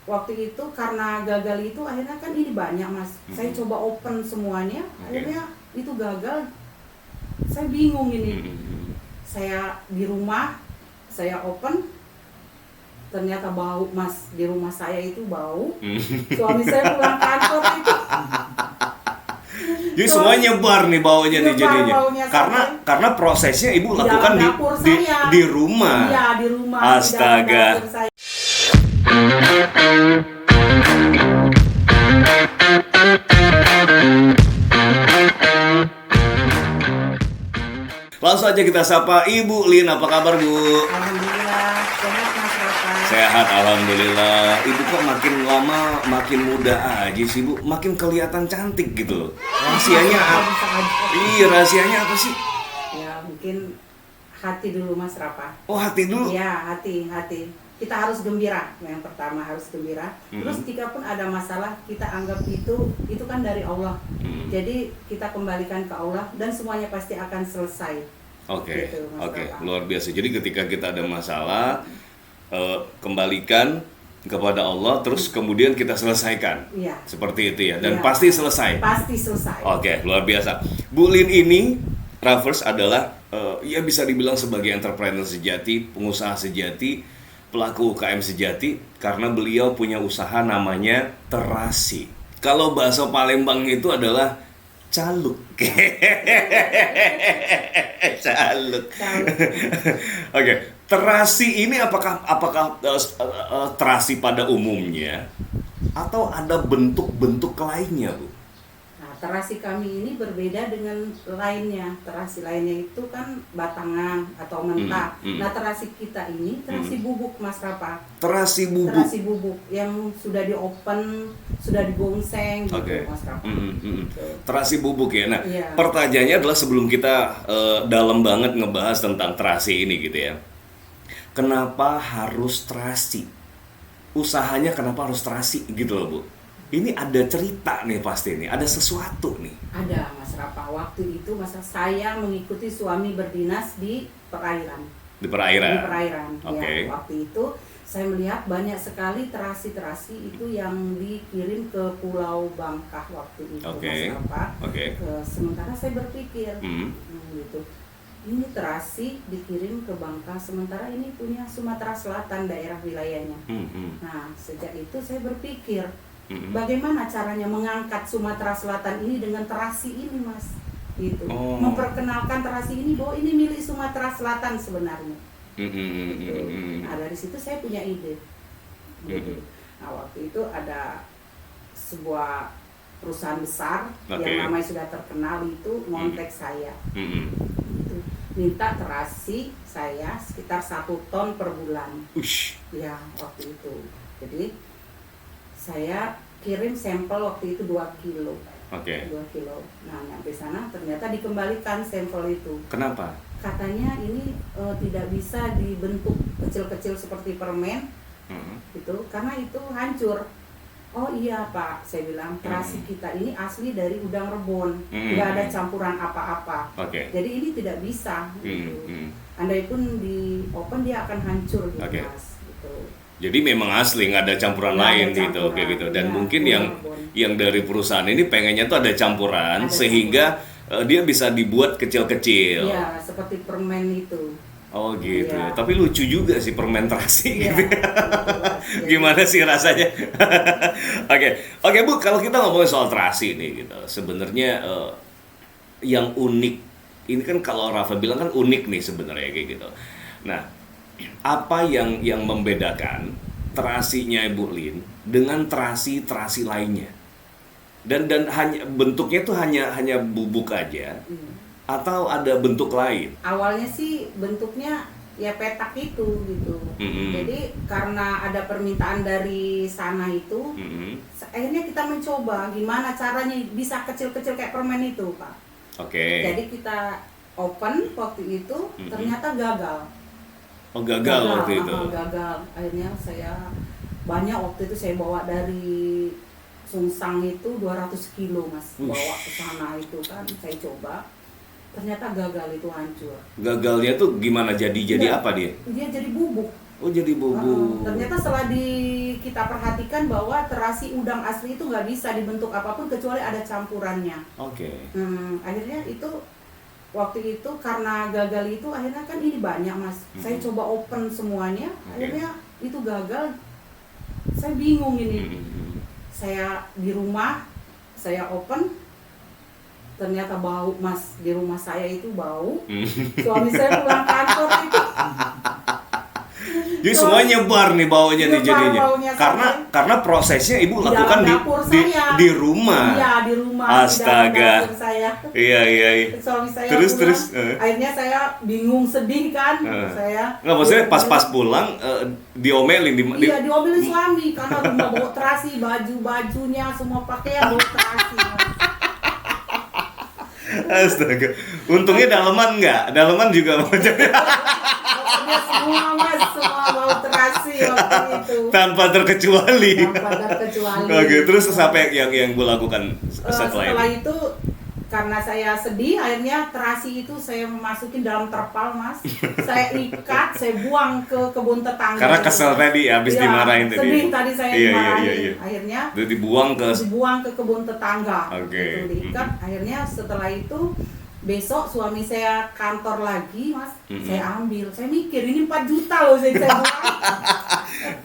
waktu itu karena gagal itu akhirnya kan ini banyak mas. Saya coba open semuanya, akhirnya itu gagal. Saya bingung ini. Saya di rumah, saya open, ternyata bau mas, di rumah saya itu bau. Suami saya pulang kantor itu. Jadi semua nyebar nih baunya nih jadinya. Baunya Karena prosesnya ibu lakukan di rumah. Iya, di rumah. Astaga. Di dapur saya. Langsung aja kita sapa Ibu Lin, apa kabar Bu? Alhamdulillah, sehat mas Rafa. Sehat, alhamdulillah. Ibu kok makin lama makin muda aja sih Bu, makin kelihatan cantik gitu loh. Rahasianya apa? Iya, rahasianya apa sih? Ya mungkin hati dulu mas Rafa. Oh, hati dulu? Iya, hati. Kita harus gembira, yang pertama harus gembira. Terus jika pun ada masalah, kita anggap itu kan dari Allah. Jadi kita kembalikan ke Allah dan semuanya pasti akan selesai. Oke, Gitu, luar biasa. Jadi ketika kita ada masalah, kembalikan kepada Allah, terus kemudian kita selesaikan. Iya. Seperti itu ya, dan Iya. pasti selesai. Pasti selesai. Oke, luar biasa. Bu Lin ini, Ravers adalah, ya bisa dibilang sebagai entrepreneur sejati, pengusaha sejati, pelaku UKM sejati, karena beliau punya usaha namanya Terasi. Kalau bahasa Palembang itu adalah caluk. Caluk. Oke, terasi ini apakah terasi pada umumnya atau ada bentuk-bentuk lainnya, Bu? Nah, terasi kami ini berbeda dengan lainnya. Terasi lainnya itu kan batangan atau mentah. Nah, terasi kita ini terasi bubuk, Mas Rafa. Terasi bubuk. Terasi bubuk yang sudah di-open, sudah digongseng gitu, Mas Rafa. Terasi bubuk ya. Nah, Iya. pertanyaannya adalah sebelum kita dalam banget ngebahas tentang terasi ini gitu ya. Kenapa harus terasi? Usahanya kenapa harus terasi gitu loh, Bu? Ini ada cerita nih pasti nih, ada sesuatu nih. Ada Mas Rafa, waktu itu saya mengikuti suami berdinas di perairan. Di perairan? Di perairan, Okay. ya. Waktu itu saya melihat banyak sekali terasi-terasi itu yang dikirim ke Pulau Bangka waktu itu, Okay. Mas Rafa. Okay. Sementara saya berpikir, gitu, ini terasi dikirim ke Bangka, sementara ini punya Sumatera Selatan daerah wilayahnya. Nah, sejak itu saya berpikir, bagaimana caranya mengangkat Sumatera Selatan ini dengan terasi ini, Mas? Gitu. Memperkenalkan terasi ini bahwa ini milik Sumatera Selatan sebenarnya. Gitu. Nah, dari situ saya punya ide. Gitu. Nah, waktu itu ada sebuah perusahaan besar yang namanya sudah terkenal itu ngontek saya. Gitu. Minta terasi saya sekitar 1 ton per bulan. Ya, waktu itu. Jadi saya kirim sampel waktu itu 2 kilo. 2 kilo. Nah, sampai sana ternyata dikembalikan sampel itu. Kenapa? Katanya ini tidak bisa dibentuk kecil-kecil seperti permen, gitu, karena itu hancur. Oh iya Pak, saya bilang terasi kita ini asli dari udang rebon, nggak ada campuran apa-apa. Jadi ini tidak bisa. Gitu. Andaipun di open dia akan hancur gitu, Mas. Gitu. Jadi memang asli, nggak ada campuran lain gitu, kayak gitu. Dan mungkin yang dari perusahaan ini pengennya tuh ada campuran, sehingga dia bisa dibuat kecil-kecil. Iya, seperti permen itu. Oh gitu. Ya. Tapi lucu juga sih permen terasi Ya, gitu. Gimana sih rasanya? Oke Bu, kalau kita ngomongin soal terasi nih gitu, sebenarnya yang unik ini kan kalau Rafa bilang kan unik nih sebenarnya kayak gitu. Nah, apa yang membedakan terasinya Ibu Lin dengan terasi lainnya? Dan hanya bentuknya tuh hanya bubuk aja. Atau ada bentuk lain? Awalnya sih bentuknya ya petak itu gitu. Jadi karena ada permintaan dari sana itu, akhirnya kita mencoba gimana caranya bisa kecil-kecil kayak permen itu, Pak. Jadi kita open waktu itu, ternyata gagal. Oh gagal waktu itu? Gagal. Akhirnya banyak waktu itu saya bawa dari Sungsang itu 200 kilo Mas. Bawa ke sana itu kan, saya coba. Ternyata gagal, itu hancur. Gagalnya tuh gimana? Jadi apa dia? Dia jadi bubuk. Oh, jadi bubuk. Ternyata setelah kita perhatikan bahwa terasi udang asli itu nggak bisa dibentuk apapun kecuali ada campurannya. Oke. Akhirnya itu waktu itu karena gagal itu akhirnya kan ini banyak Mas. Saya coba open semuanya, akhirnya itu gagal. Saya bingung ini. Saya di rumah, saya open, ternyata bau Mas, di rumah saya itu bau. Suami saya pulang kantor itu jadi semua nyebar nih baunya nih jadinya. Karena prosesnya ibu lakukan di rumah. Iya, di rumah. Astaga. Di dapur saya. Iya. Suami saya Terus. Akhirnya saya bingung, sedih kan. Saya. Nggak, maksudnya pas pulang diomelin Iya, diomelin suami karena rumah bau terasi, baju-bajunya semua pakaian bau terasi. Astaga. Untungnya daleman nggak? Daleman juga mau jadi. Semua Mas, semua bau terasi waktu itu. Tanpa terkecuali. Oke, terus sampai yang Bu lakukan setelah itu karena saya sedih, akhirnya terasi itu saya masukin dalam terpal Mas. Saya ikat, saya buang ke kebun tetangga. Karena kesel tadi habis dimarahin tadi. Sedih tadi saya dimarahin. Iya. Akhirnya dibuang ke kebun tetangga. Oke. Itu diikat. Akhirnya setelah itu besok suami saya kantor lagi Mas, saya ambil, saya mikir ini 4 juta loh saya buang.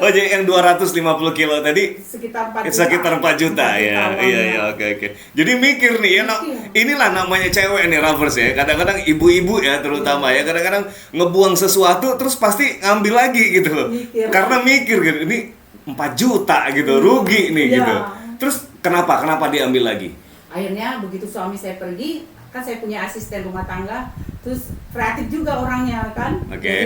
Oh, jadi yang 250 kilo tadi sekitar 4 juta. Sekitar 4 juta ya. Iya, oke. Jadi mikir nih ya, inilah namanya cewek nih Ravers ya. Kadang-kadang ibu-ibu ya terutama ya, kadang-kadang ngebuang sesuatu terus pasti ngambil lagi gitu loh. Karena mikir gitu, ini 4 juta gitu, rugi nih gitu. Terus kenapa diambil lagi? Akhirnya begitu suami saya pergi, kan saya punya asisten rumah tangga, terus kreatif juga orangnya kan. Oke.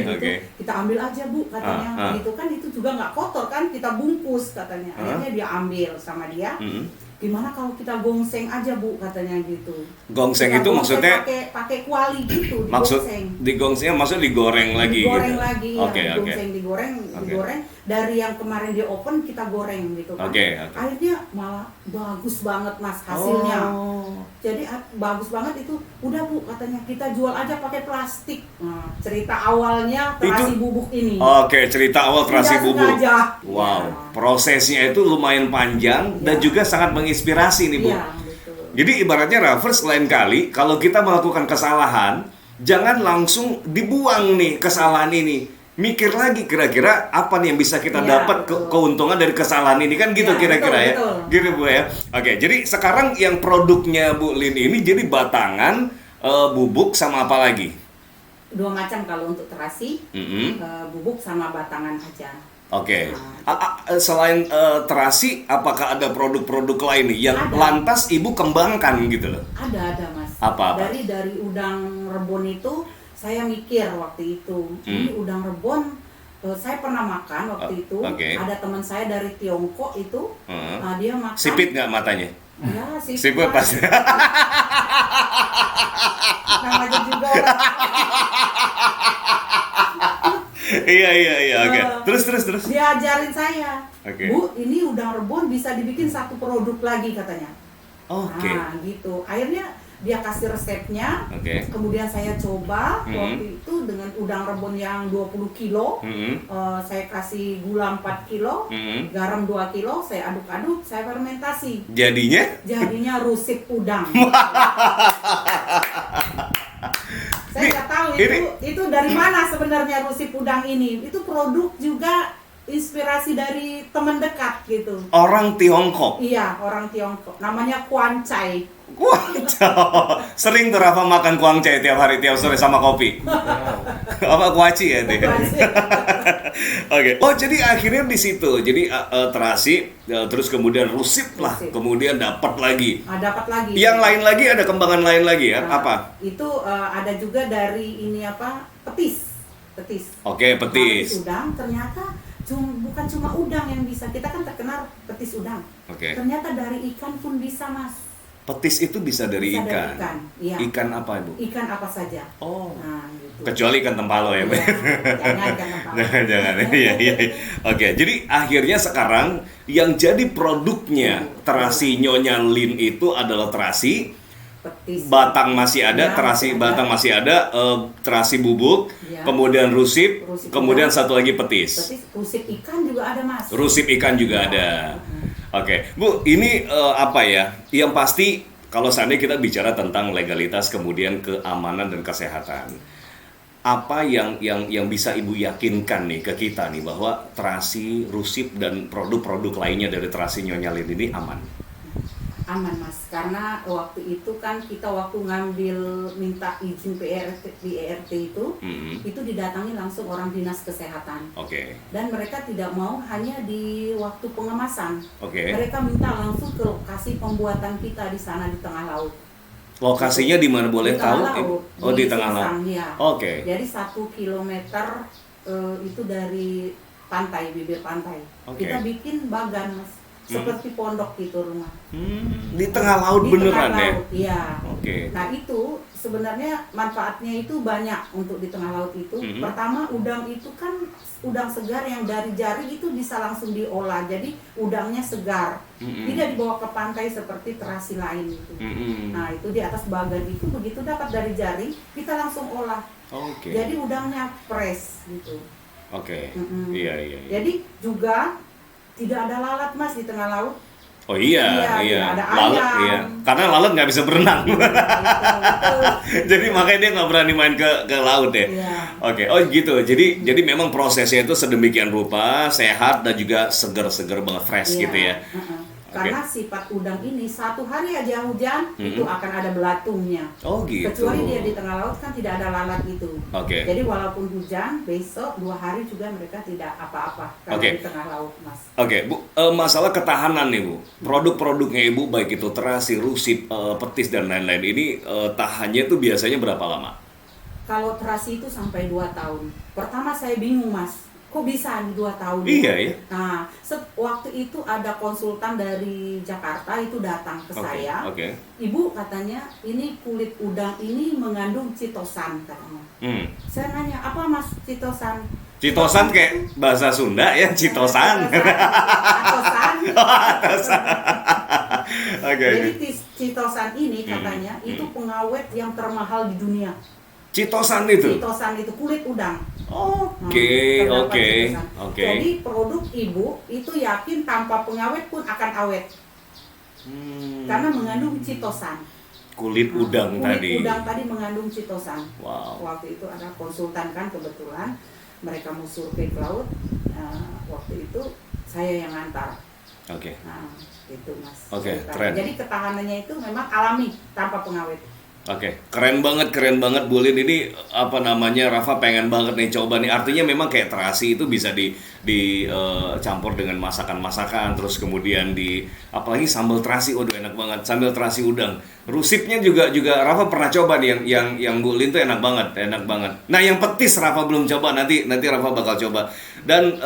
Kita ambil aja Bu katanya. Gitu kan itu juga nggak kotor kan, kita bungkus katanya. Akhirnya dia ambil sama dia. Gimana kalau kita gongseng aja Bu katanya gitu. Gongseng itu maksudnya pakai kuali gitu, digongseng maksudnya digoreng lagi. Digoreng lagi. Oke. Digoreng. Dari yang kemarin di open kita goreng gitu kan. Akhirnya malah bagus banget Mas hasilnya. Jadi bagus banget itu. Udah Bu katanya kita jual aja pakai plastik. Nah, cerita awalnya terasi bubuk ini. Oke, cerita awal terasi bubuk. Wow, ya. Prosesnya itu lumayan panjang dan juga sangat menginspirasi nih Bu. Iya, betul. Jadi ibaratnya Ravers lain kali kalau kita melakukan kesalahan, jangan langsung dibuang nih kesalahan ini. Mikir lagi kira-kira apa nih yang bisa kita dapat keuntungan dari kesalahan ini kan gitu kira-kira betul. Gitu Bu ya. Oke, jadi sekarang yang produknya Bu Lin ini jadi batangan, bubuk sama apa lagi? 2 macam kalau untuk terasi, bubuk sama batangan aja. Oke. Selain terasi, apakah ada produk-produk lain nih yang lantas Ibu kembangkan gitu loh? Ada Mas. Apa? Dari udang rebon itu saya mikir waktu itu, ini udang rebon saya pernah makan waktu itu. Ada teman saya dari Tiongkok itu, dia makan. Sipit nggak matanya? Ya, sipit pasti. Namanya juga. Iya, oke. Terus. Dia ajarin saya, Bu, ini udang rebon bisa dibikin satu produk lagi katanya. Oke. Nah, gitu. Akhirnya dia kasih resepnya, kemudian saya coba waktu itu dengan udang rebon yang 20 kilo, saya kasih gula 4 kilo, garam 2 kilo, saya aduk-aduk, saya fermentasi. Jadinya rusip udang. Saya nggak tahu itu dari mana sebenarnya rusip udang ini. Itu produk juga inspirasi dari teman dekat gitu. Orang Tiongkok? Iya, orang Tiongkok. Namanya Kuan Chai. Sering tuh Rafa makan kuang cai tiap hari, tiap sore sama kopi. Apa kuaci ya itu? Oke. Oh, jadi akhirnya di situ. Jadi terasi, terus kemudian rusip lah, kemudian dapat lagi. Dapat lagi. Yang lain lagi ada kembangan lain lagi ya? Apa? Itu ada juga dari ini petis. Oke, petis. Udang ternyata bukan cuma udang yang bisa. Kita kan terkenal petis udang. Ternyata dari ikan pun bisa Mas. Petis itu bisa dari ikan. Dari ikan, iya. Ikan apa Ibu? Ikan apa saja. Nah, gitu. Kecuali ikan tempalo ya, Bu. Jangan ikan tempalo. Jangan. Iya. Oke, jadi akhirnya sekarang yang jadi produknya terasi Nyonya Lin itu adalah terasi, petis. Batang masih ada, Ya, terasi masih ada. batang masih ada, terasi bubuk, Ya. kemudian rusip, Rusip kemudian udang. satu lagi petis. Petis, rusip ikan juga ada, Mas. Rusip ikan juga Ya. ada. Oke, Bu, ini apa ya? Yang pasti kalau seandainya kita bicara tentang legalitas, kemudian keamanan dan kesehatan, apa yang bisa Ibu yakinkan nih ke kita nih bahwa terasi, rusip dan produk-produk lainnya dari terasi Nyonya Lin ini aman? Aman, Mas, karena waktu itu kan kita waktu ngambil minta izin di ERT itu didatangi langsung orang dinas kesehatan. Oke. Dan mereka tidak mau hanya di waktu pengemasan. Oke. Mereka minta langsung ke lokasi pembuatan kita di sana di tengah laut. Lokasinya di mana boleh Di tahu? tengah laut, Oh, di tengah laut. Sesang, ya. Oke. Jadi 1 kilometer itu dari pantai, bibir pantai. Oke. Kita bikin bagan, Mas. Seperti pondok gitu rumah. Di tengah laut Di beneran tengah ya? laut, iya. Oke. Nah itu sebenarnya manfaatnya itu banyak untuk di tengah laut itu. Pertama, udang itu kan udang segar yang dari jari itu bisa langsung diolah. Jadi udangnya segar. Tidak dibawa ke pantai seperti terasi lain itu. Nah itu di atas bagan itu begitu dapat dari jari kita langsung olah. Oke. Jadi udangnya fresh gitu. Oke. Iya. Jadi juga tidak ada lalat, Mas, di tengah laut. Oh iya. Tidak ada Lalat, ayam. iya. Karena lalat nggak bisa berenang. Betul. Jadi makanya dia nggak berani main ke laut ya. Iya. Oke, oh gitu. Jadi memang prosesnya itu sedemikian rupa, sehat dan juga seger-seger banget, fresh Iya, gitu ya. Karena sifat udang ini 1 hari aja hujan itu akan ada belatungnya. Oh gitu. Kecuali dia di tengah laut kan tidak ada lalat itu. Oke. Jadi walaupun hujan besok 2 hari juga mereka tidak apa-apa karena Oke. di tengah laut, Mas. Oke, Bu, masalah ketahanan nih, Bu. Produk-produknya Ibu baik itu terasi, rusip, petis dan lain-lain ini tahannya itu biasanya berapa lama? Kalau terasi itu sampai 2 tahun. Pertama saya bingung, Mas. Kok bisa 2 tahun? Iya ya. Nah, waktu itu ada konsultan dari Jakarta itu datang ke saya. Oke. Ibu katanya ini kulit udang ini mengandung chitosan katanya. Saya nanya apa, Mas, chitosan? Citosan kayak bahasa Sunda ya, citosan. Chitosan. Oke. Jadi chitosan ini katanya itu pengawet yang termahal di dunia. Citosan itu. Chitosan itu kulit udang. Oke. Chitosan. Jadi produk Ibu itu yakin tanpa pengawet pun akan awet. Karena mengandung chitosan. Kulit udang tadi. Kulit udang tadi mengandung chitosan. Wow. Waktu itu ada konsultan kan kebetulan mereka mau survei ke laut. Waktu itu saya yang ngantar. Oke. Nah, itu, Mas. Oke, keren. Jadi ketahanannya itu memang alami tanpa pengawet. Oke, keren banget Bu Lin. Ini apa namanya, Rafa pengen banget nih coba nih. Artinya memang kayak terasi itu bisa dicampur dengan masakan-masakan, terus kemudian apalagi sambal terasi, waduh enak banget. Sambal terasi udang. Rusipnya juga Rafa pernah coba nih yang Bu Lin tuh enak banget. Nah, yang petis Rafa belum coba, nanti Rafa bakal coba. Dan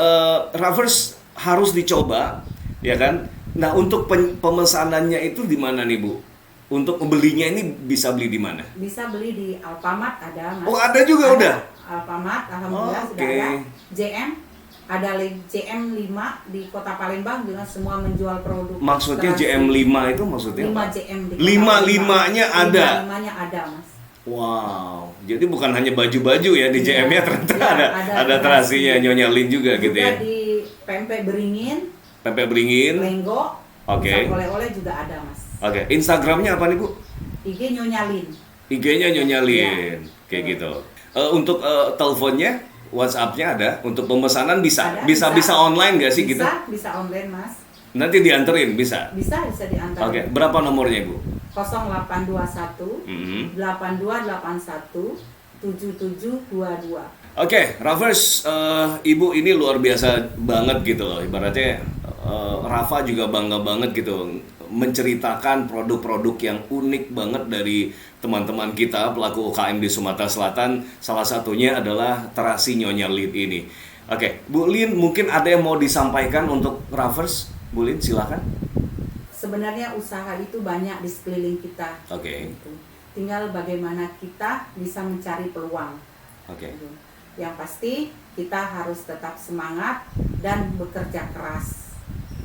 Ravers harus dicoba, ya kan? Nah, untuk pemesanannya itu di mana nih, Bu? Untuk membelinya ini bisa beli di mana? Bisa beli di Alfamart ada, Mas. Oh, ada juga udah? Alfamart, alhamdulillah sudah ada. JM, ada JM 5 di Kota Palembang juga semua menjual produk. Maksudnya terasi. JM 5 itu maksudnya 5 apa? JM di Kota 5-5-nya Palembang. ada? 5-5-nya ada, Mas. Wow, jadi bukan hanya baju-baju ya di JM-nya, ternyata Iya, ada terasinya Nyonya Lin juga gitu ya? Juga di pempek beringin, Pempek beringin. lenggo, Oke. oleh-oleh juga ada, Mas. Oke, Instagramnya apa nih, Bu? IG Nyonya Lin. IG-nya Nyonya Lin, Ya. kayak gitu. Untuk teleponnya, WhatsApp-nya ada. Untuk pemesanan bisa Ada, bisa online nggak sih gitu? Bisa online, Mas. Nanti dianterin bisa. Bisa diantar. Oke, berapa nomornya, Bu? 0821 8281 7722. Oke, Ravers, Ibu ini luar biasa banget gitu loh. Ibaratnya Rafa juga bangga banget gitu menceritakan produk-produk yang unik banget dari teman-teman kita pelaku UKM di Sumatera Selatan. Salah satunya adalah terasi Nyonya Lin ini. Oke, Bu Lin, mungkin ada yang mau disampaikan untuk Ravers? Bu Lin, silakan. Sebenarnya usaha itu banyak di sekeliling kita. Oke. Gitu. Tinggal bagaimana kita bisa mencari peluang. Oke. Gitu. Yang pasti kita harus tetap semangat dan bekerja keras.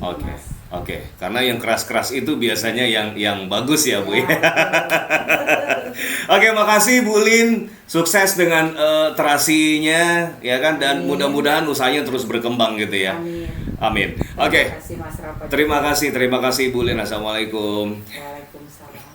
Oke. Mas. Oke, karena yang keras-keras itu biasanya yang bagus ya, Bu. Ya, Oke, makasih Bu Lin. Sukses dengan terasinya ya kan, dan mudah-mudahan usahanya terus berkembang gitu ya. Amin. Amin. Oke. Terima kasih Mas Rafa. Terima kasih Bu Lin. Assalamualaikum. Waalaikumsalam.